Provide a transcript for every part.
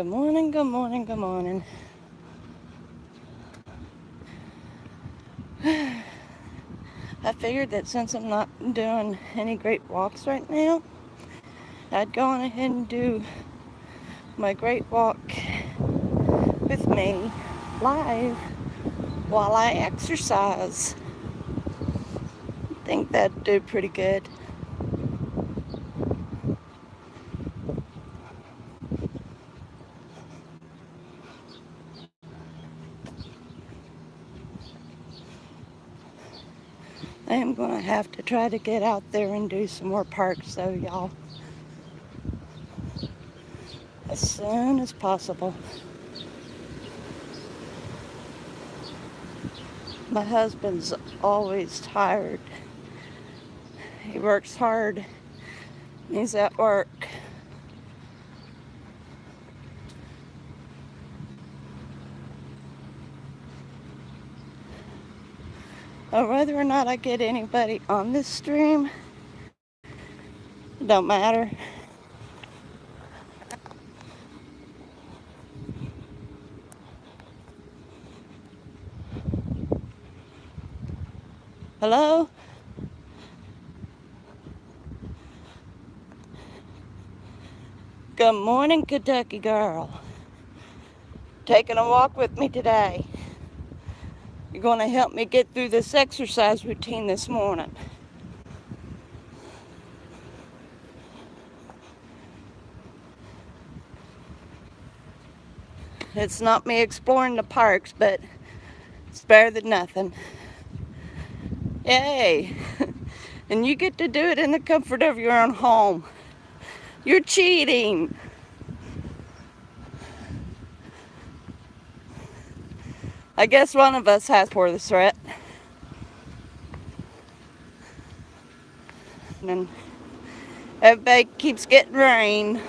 Good morning, good morning, good morning. I figured that since I'm not doing any great walks right now, I'd go on ahead and do my great walk with me live while I exercise. I think that'd do pretty good. I am going to have to try to get out there and do some more parks though, y'all, as soon as possible. My husband's always tired. He works hard. He's at work. Whether or not I get anybody on this stream, it don't matter. Hello? Good morning, Kentucky girl. Taking a walk with me today. You're going to help me get through this exercise routine this morning. It's not me exploring the parks, but it's better than nothing. Yay! And you get to do it in the comfort of your own home. You're cheating. I guess one of us has for the threat. And everybody keeps getting rain.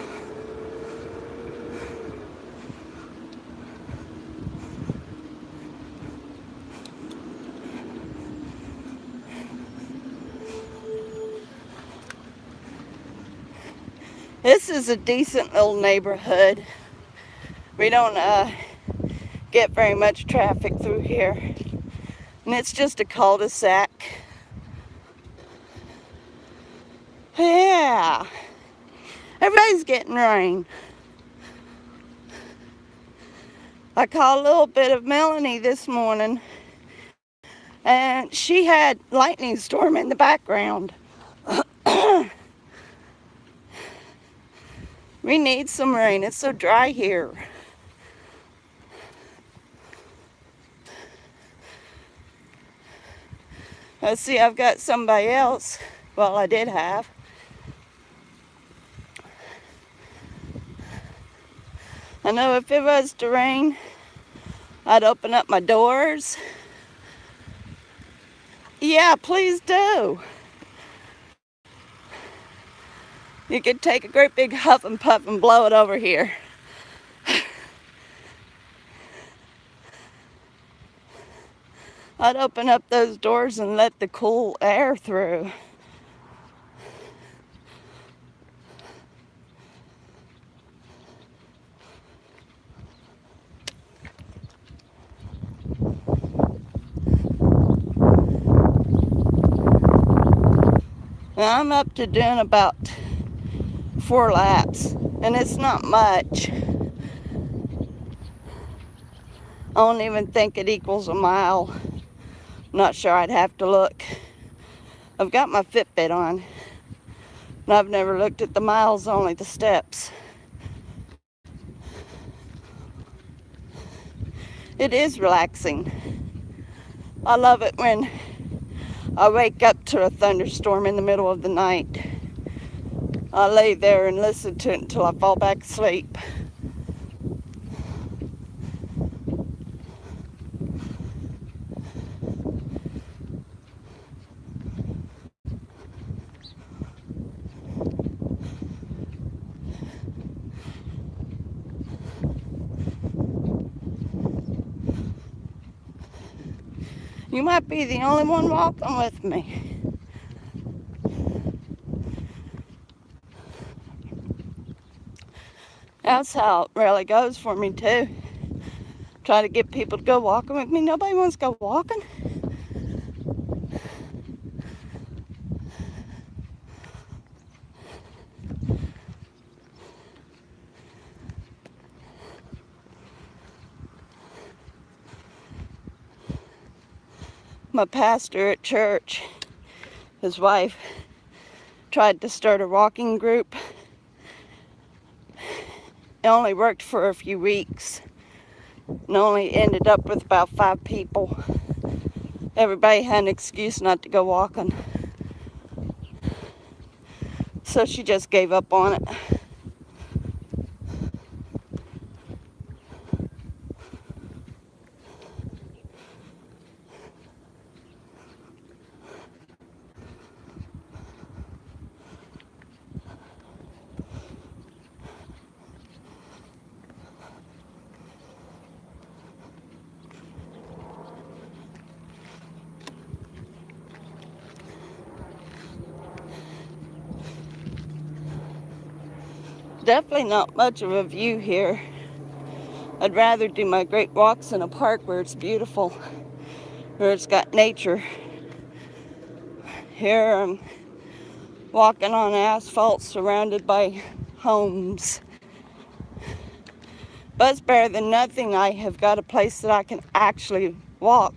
This is a decent little neighborhood. We don't get very much traffic through here. And it's just a cul-de-sac. Yeah. Everybody's getting rain. I caught a little bit of Melanie this morning, and she had lightning storm in the background. We need some rain. It's so dry here. Let's see, I've got somebody else. Well, I did have. I know if it was to rain, I'd open up my doors. Yeah, please do. You could take a great big huff and puff and blow it over here. I'd open up those doors and let the cool air through. Now I'm up to doing about 4 laps, and it's not much. I don't even think it equals a mile. I'm not sure, I'd have to look. I've got my Fitbit on, and I've never looked at the miles, only the steps. It is relaxing. I love it when I wake up to a thunderstorm in the middle of the night. I lay there and listen to it until I fall back asleep. You might be the only one walking with me. That's how it really goes for me too. Try to get people to go walking with me. Nobody wants to go walking. My pastor at church, his wife, tried to start a walking group. It only worked for a few weeks and only ended up with about 5 people. Everybody had an excuse not to go walking. So she just gave up on it. Definitely not much of a view here. I'd rather do my great walks in a park where it's beautiful, where it's got nature. Here I'm walking on asphalt surrounded by homes. But it's better than nothing. I have got a place that I can actually walk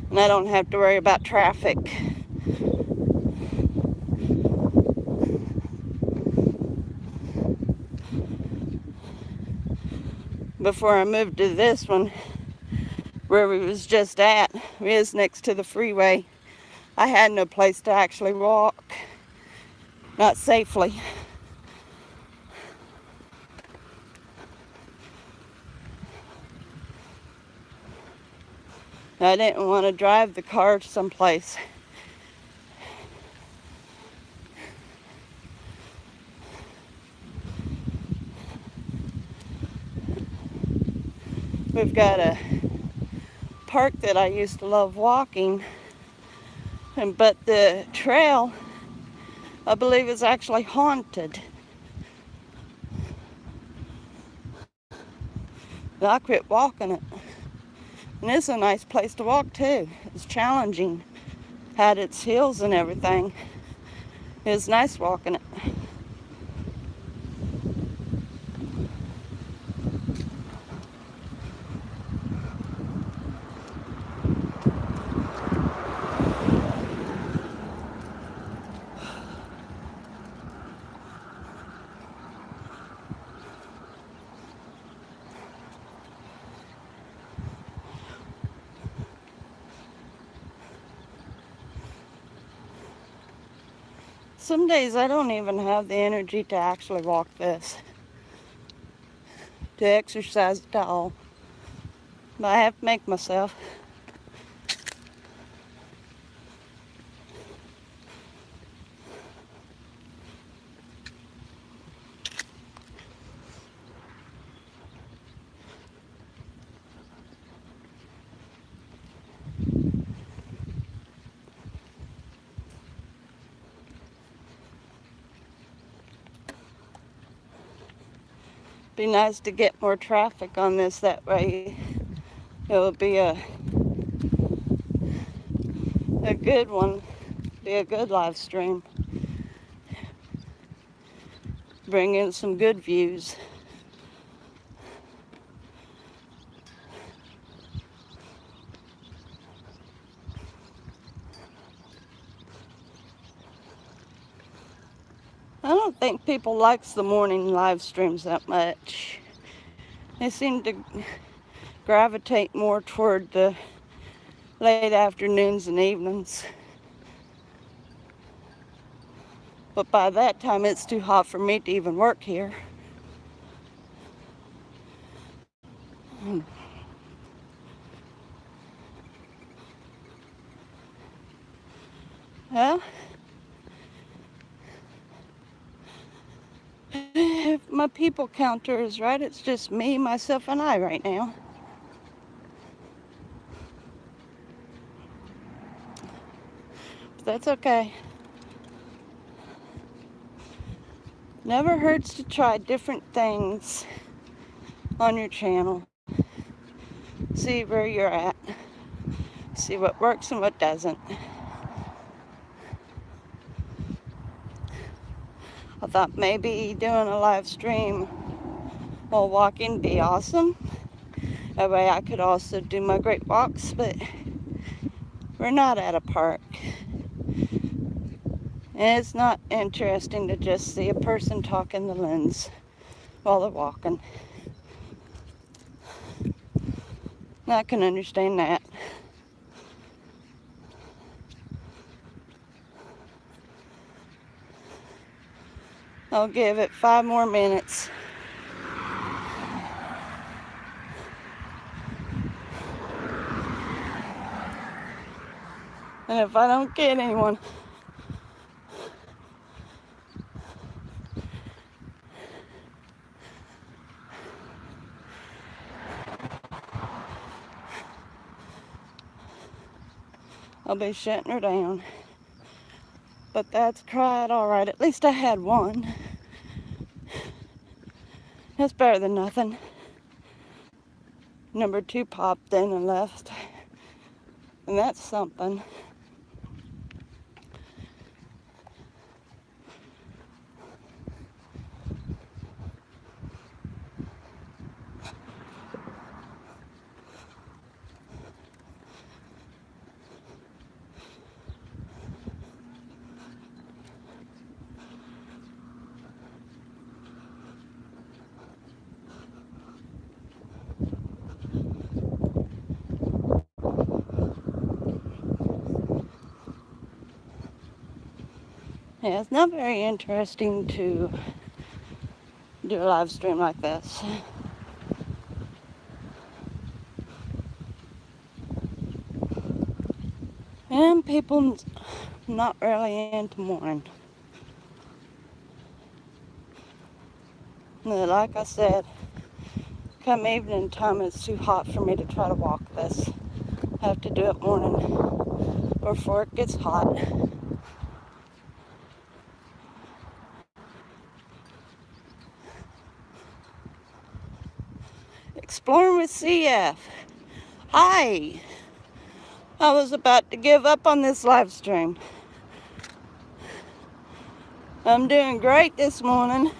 and I don't have to worry about traffic. Before I moved to this one, where we was just at, is next to the freeway, I had no place to actually walk, not safely. I didn't want to drive the car someplace. We've got a park that I used to love walking, but the trail, I believe, is actually haunted. And I quit walking it. And it's a nice place to walk too. It's challenging. Had its hills and everything. It was nice walking it. Some days I don't even have the energy to actually walk this, to exercise at all. But I have to make myself. Be nice to get more traffic on this, that way it will be a good one, be a good live stream. Bring in some good views. I don't think people likes the morning live streams that much. They seem to gravitate more toward the late afternoons and evenings. But by that time, it's too hot for me to even work here. Well, if my people counter is right, it's just me, myself, and I right now. But that's okay. Never hurts to try different things on your channel. See where you're at. See what works and what doesn't. I thought maybe doing a live stream while walking would be awesome. That way I could also do my great walks, but we're not at a park. And it's not interesting to just see a person talk in the lens while they're walking. I can understand that. I'll give it 5 more minutes. And if I don't get anyone, I'll be shutting her down. But that's cried all right. At least I had one. That's better than nothing. Number 2 popped in and left. And that's something. Yeah, it's not very interesting to do a live stream like this. And people not really into morning. Like I said, come evening time it's too hot for me to try to walk this. I have to do it morning before it gets hot. Exploring with CF. Hi. I was about to give up on this live stream. I'm doing great this morning.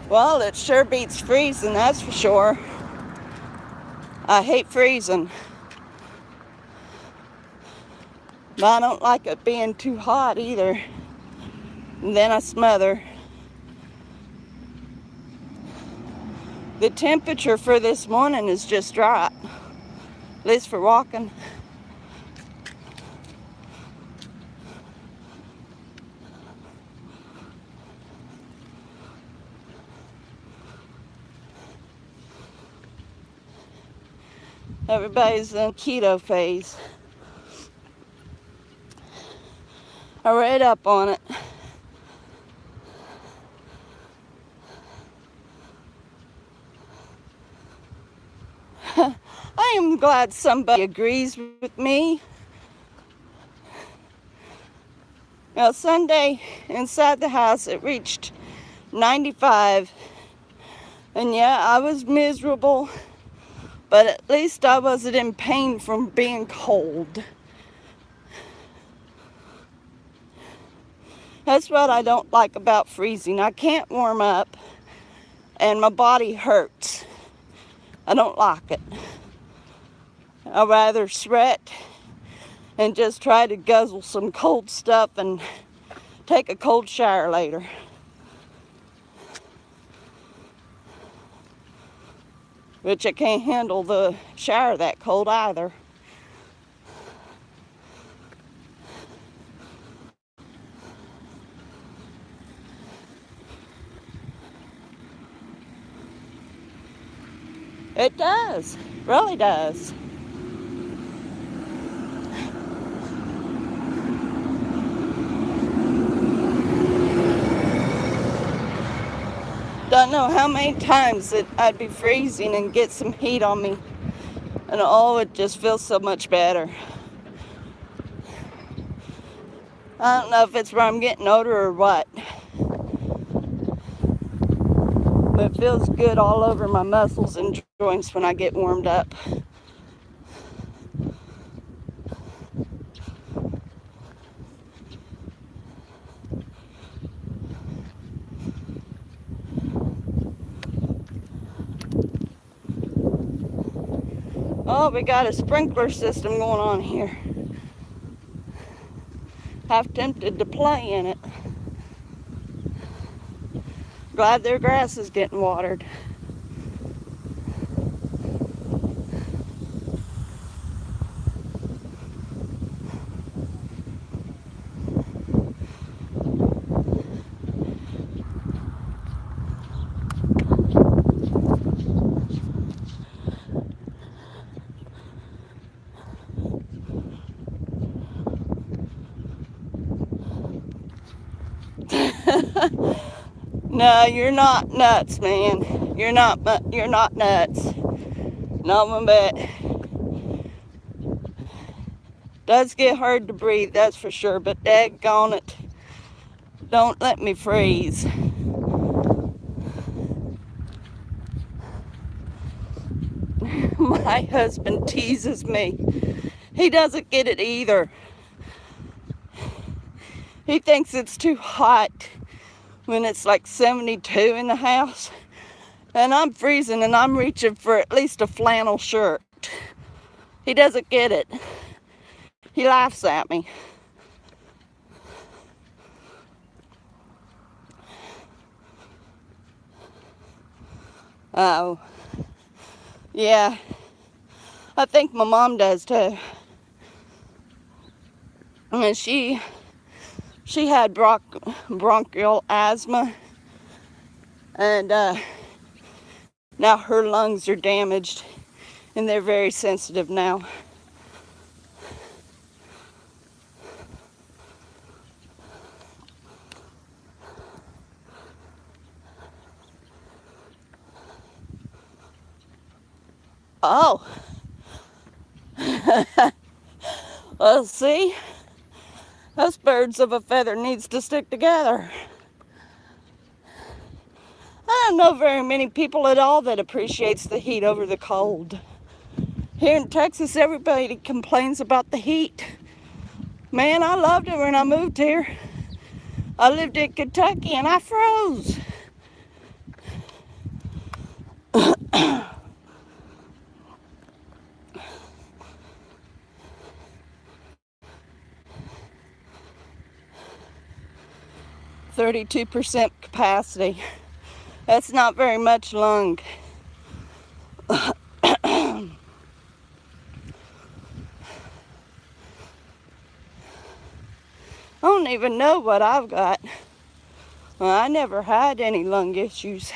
Well, it sure beats freezing, that's for sure. I hate freezing. But I don't like it being too hot either. And then I smother. The temperature for this morning is just right. At least for walking. Everybody's in keto phase. I read up on it. I am glad somebody agrees with me. Now, Sunday inside the house it reached 95. And yeah, I was miserable. But at least I wasn't in pain from being cold. That's what I don't like about freezing. I can't warm up and my body hurts. I don't like it. I'd rather sweat and just try to guzzle some cold stuff and take a cold shower later. Which I can't handle the shower that cold either. It does, really does. Don't know how many times that I'd be freezing and get some heat on me, and oh, it just feels so much better. I don't know if it's where I'm getting older or what, but it feels good all over my muscles and joints when I get warmed up. Oh, we got a sprinkler system going on here. Half tempted to play in it. Glad their grass is getting watered. No, you're not nuts, man. You're not nuts. Not one bit. Does get hard to breathe, that's for sure, but daggone it, don't let me freeze. My husband teases me. He doesn't get it either. He thinks it's too hot when it's like 72 in the house. And I'm freezing and I'm reaching for at least a flannel shirt. He doesn't get it. He laughs at me. Oh, yeah. I think my mom does too. And she had bronchial asthma, and now her lungs are damaged, and they're very sensitive now. Oh. Well, see? Us birds of a feather needs to stick together. I don't know very many people at all that appreciates the heat over the cold. Here in Texas, everybody complains about the heat. Man, I loved it when I moved here. I lived in Kentucky and I froze. 32% capacity. That's not very much lung. I don't even know what I've got. Well, I never had any lung issues.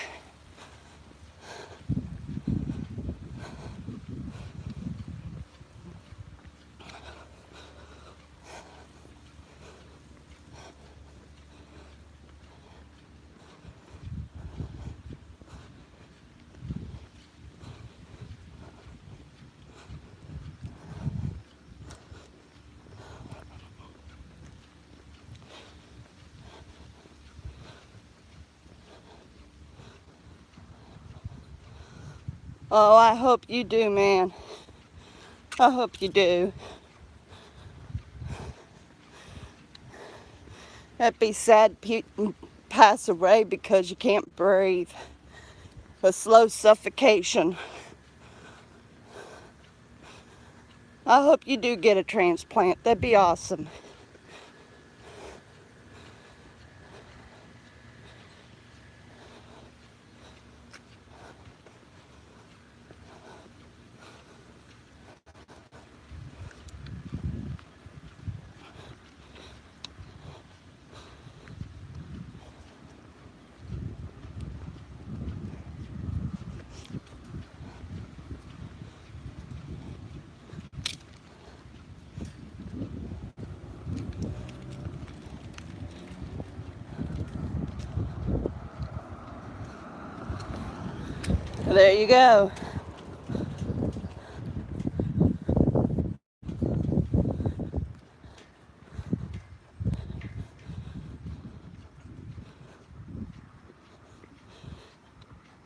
Oh, I hope you do, man. I hope you do. That'd be sad people pass away because you can't breathe. A slow suffocation. I hope you do get a transplant. That'd be awesome. There you go.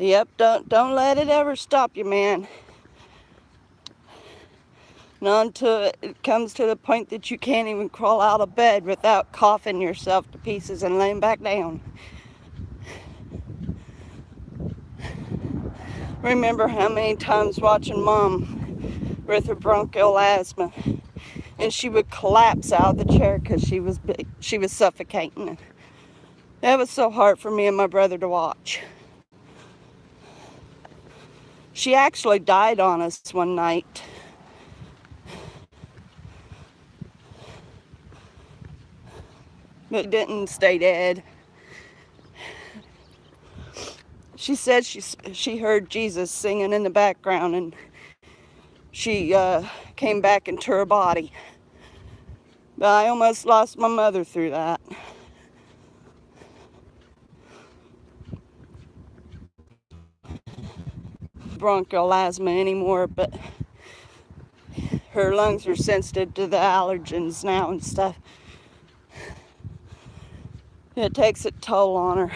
Yep, don't let it ever stop you, man. Not until it comes to the point that you can't even crawl out of bed without coughing yourself to pieces and laying back down. Remember how many times watching Mom with her bronchial asthma, and she would collapse out of the chair because she was suffocating. That was so hard for me and my brother to watch. She actually died on us one night. But didn't stay dead. She said she heard Jesus singing in the background, and she came back into her body. But I almost lost my mother through that. Bronchial asthma anymore, but her lungs are sensitive to the allergens now and stuff. It takes a toll on her.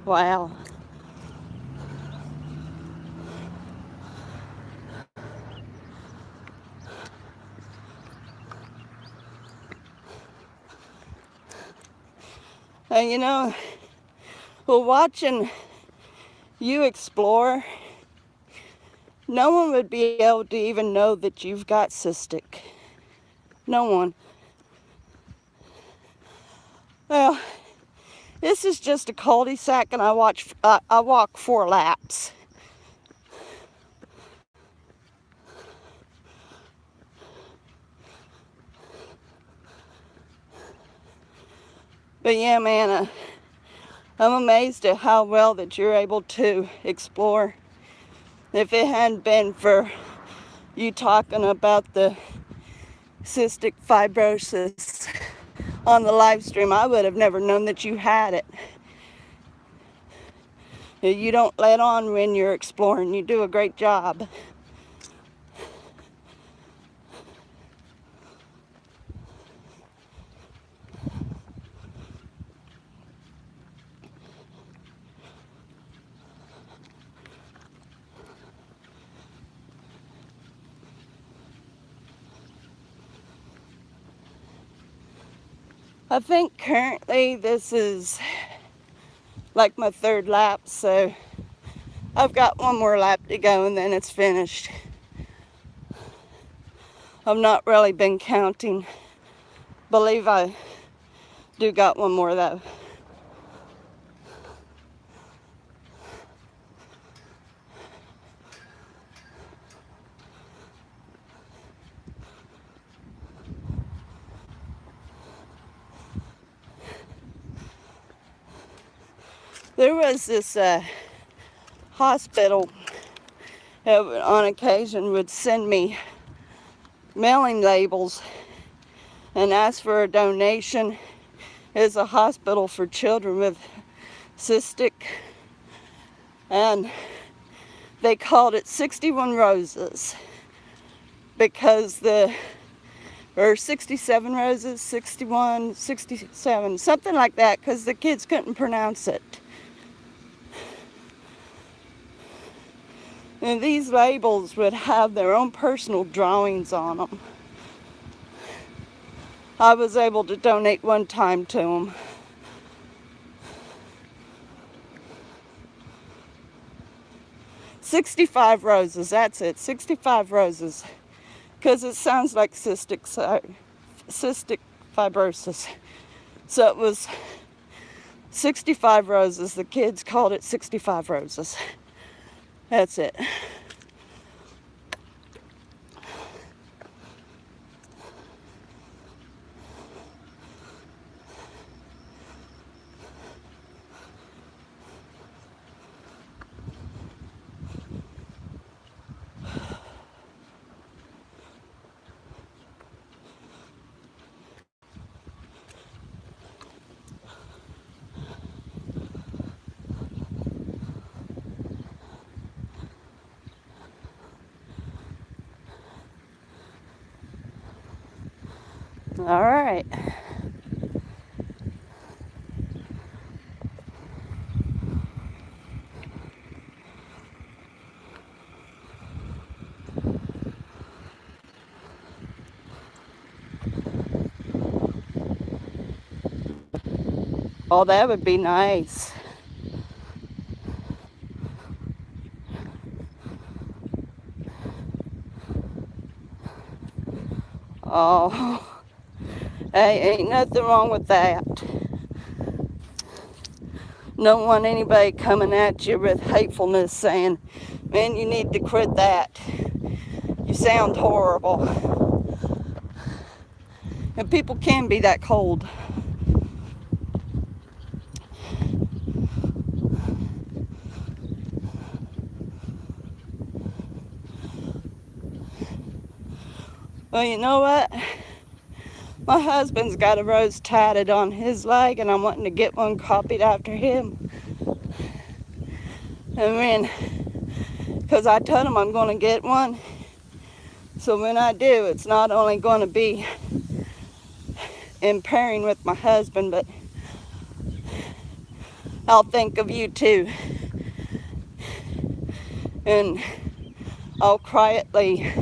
Wow. And you know, well, watching you explore, no one would be able to even know that you've got cystic. No one. Well, this is just a cul-de-sac, and I walk 4 laps. But yeah, man, I'm amazed at how well that you're able to explore. If it hadn't been for you talking about the cystic fibrosis on the live stream, I would have never known that you had it. You don't let on when you're exploring. You do a great job. I think currently this is like my 3rd lap, so I've got 1 more lap to go and then it's finished. I've not really been counting. Believe I do got 1 more though. There was this hospital that on occasion would send me mailing labels and ask for a donation. It's a hospital for children with cystic, and they called it 61 Roses because or 67 Roses, 61, 67, something like that, because the kids couldn't pronounce it. And these labels would have their own personal drawings on them. I was able to donate 1 time to them. "65 Roses," that's it, 65 Roses. Because it sounds like cystic fibrosis. So it was 65 Roses. The kids called it 65 Roses. That's it. All right. Oh, that would be nice. Oh, hey, ain't nothing wrong with that. Don't want anybody coming at you with hatefulness saying, man, you need to quit that. You sound horrible. And people can be that cold. Well, you know what? My husband's got a rose tatted on his leg, and I'm wanting to get one copied after him. And because I told him I'm going to get one. So when I do, it's not only going to be in pairing with my husband, but I'll think of you too. And I'll quietly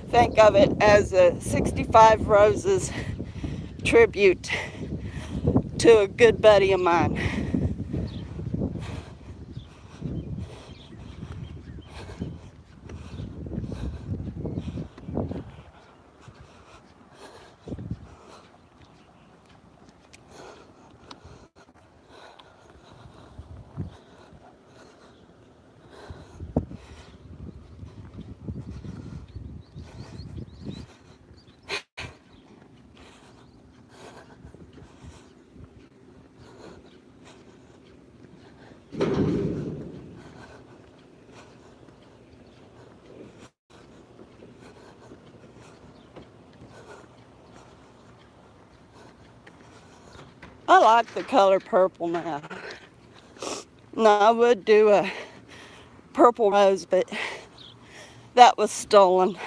think of it as a 65 Roses tribute to a good buddy of mine. I like the color purple now. Now, I would do a purple rose, but that was stolen.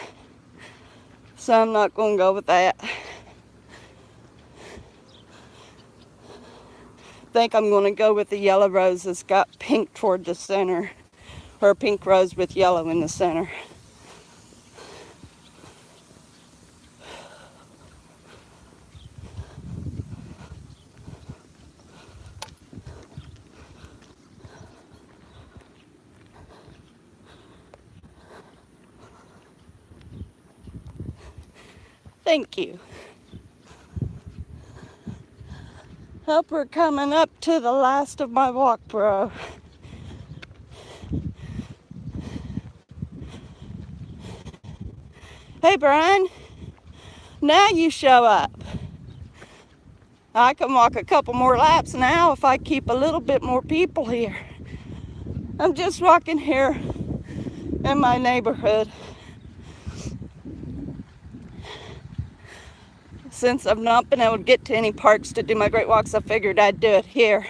So I'm not going to go with that. I think I'm going to go with the yellow rose that's got pink toward the center. Or a pink rose with yellow in the center. Thank you. Hope we're coming up to the last of my walk, bro. Hey, Brian. Now you show up. I can walk a couple more laps now if I keep a little bit more people here. I'm just walking here in my neighborhood. Since I've not been able to get to any parks to do my great walks, I figured I'd do it here.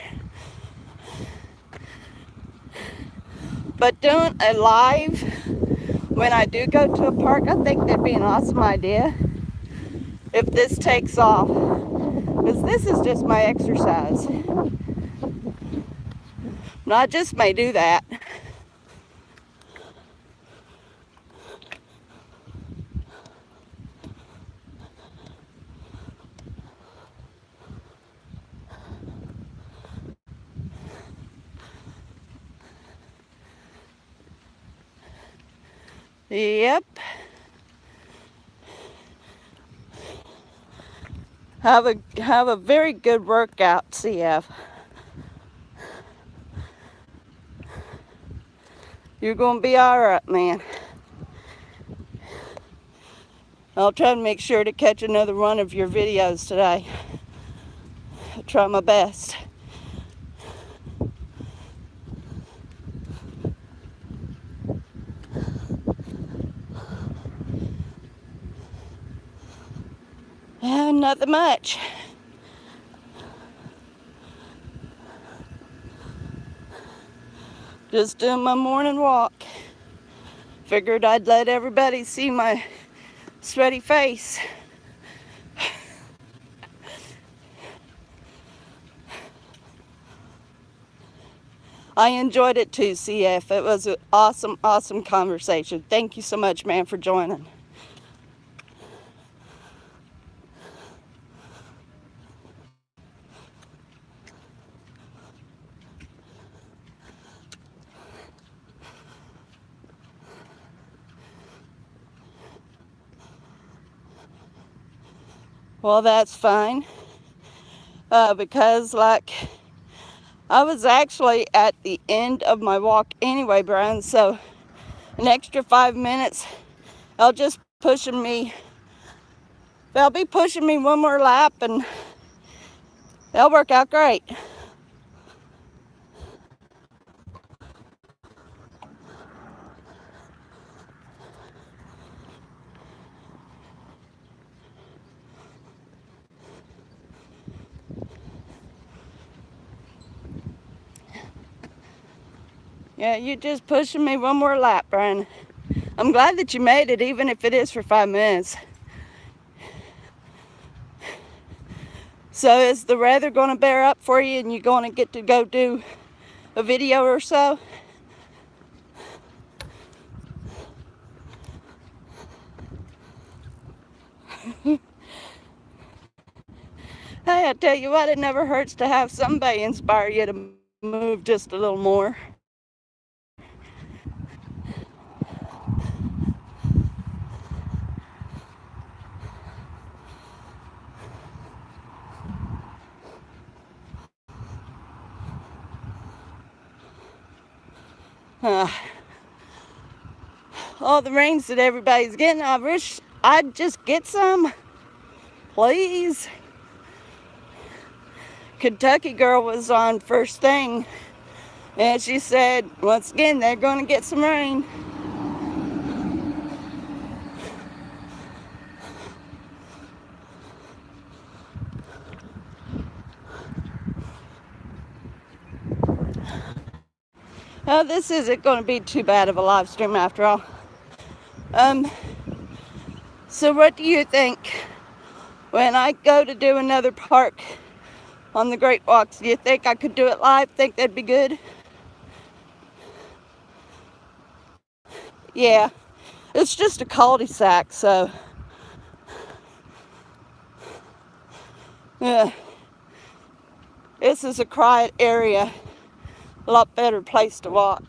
But doing a live when I do go to a park, I think that'd be an awesome idea if this takes off. Because this is just my exercise. And I just may do that. Yep. Have a very good workout, CF. You're gonna be all right, man. I'll try to make sure to catch another one of your videos today. I'll try my best. Nothing much. Just doing my morning walk. Figured I'd let everybody see my sweaty face. I enjoyed it too, CF. It was an awesome, awesome conversation. Thank you so much, man, for joining. Well, that's fine. Because, like, I was actually at the end of my walk anyway, Brian. So, an extra 5 minutes, they'll be pushing me one more lap, and they'll work out great. Yeah, you're just pushing me one more lap, Brian. I'm glad that you made it, even if it is for 5 minutes. So is the weather going to bear up for you, and you're going to get to go do a video or so? Hey, I tell you what, it never hurts to have somebody inspire you to move just a little more. All the rains that everybody's getting, I wish I'd just get some, please. Kentucky girl was on first thing, and she said, once again, they're going to get some rain. Oh, this isn't going to be too bad of a live stream after all. So what do you think? When I go to do another park on the Great Walks, do you think I could do it live? Think that'd be good? Yeah, it's just a cul-de-sac, so yeah. This is a quiet area, a lot better place to walk.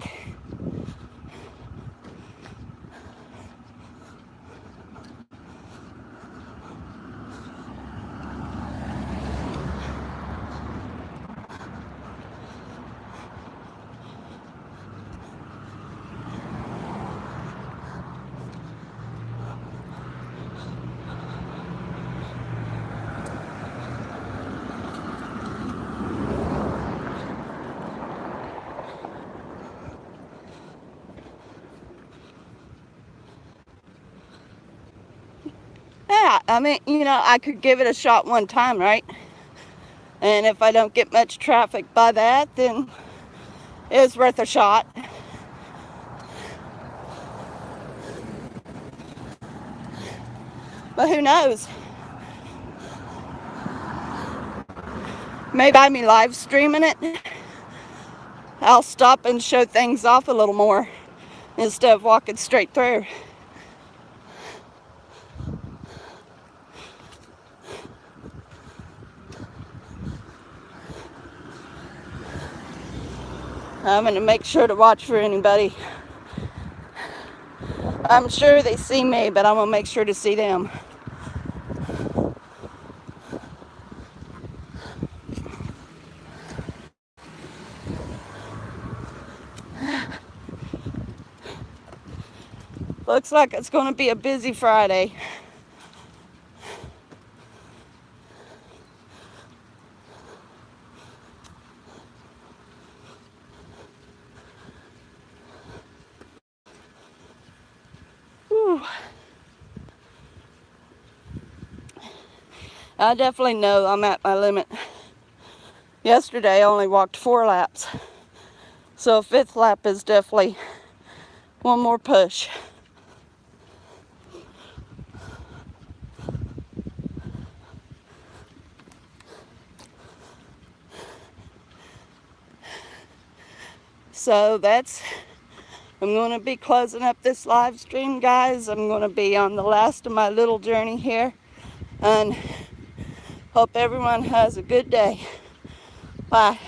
Yeah, I mean, I could give it a shot one time, right? And if I don't get much traffic by that, then it's worth a shot. But who knows? Maybe by me live streaming it, I'll stop and show things off a little more instead of walking straight through. I'm going to make sure to watch for anybody. I'm sure they see me, but I'm going to make sure to see them. Looks like it's going to be a busy Friday. Whew. I definitely know I'm at my limit. Yesterday I only walked 4 laps. So a 5th lap is definitely one more push. So I'm going to be closing up this live stream, guys. I'm going to be on the last of my little journey here. And hope everyone has a good day. Bye.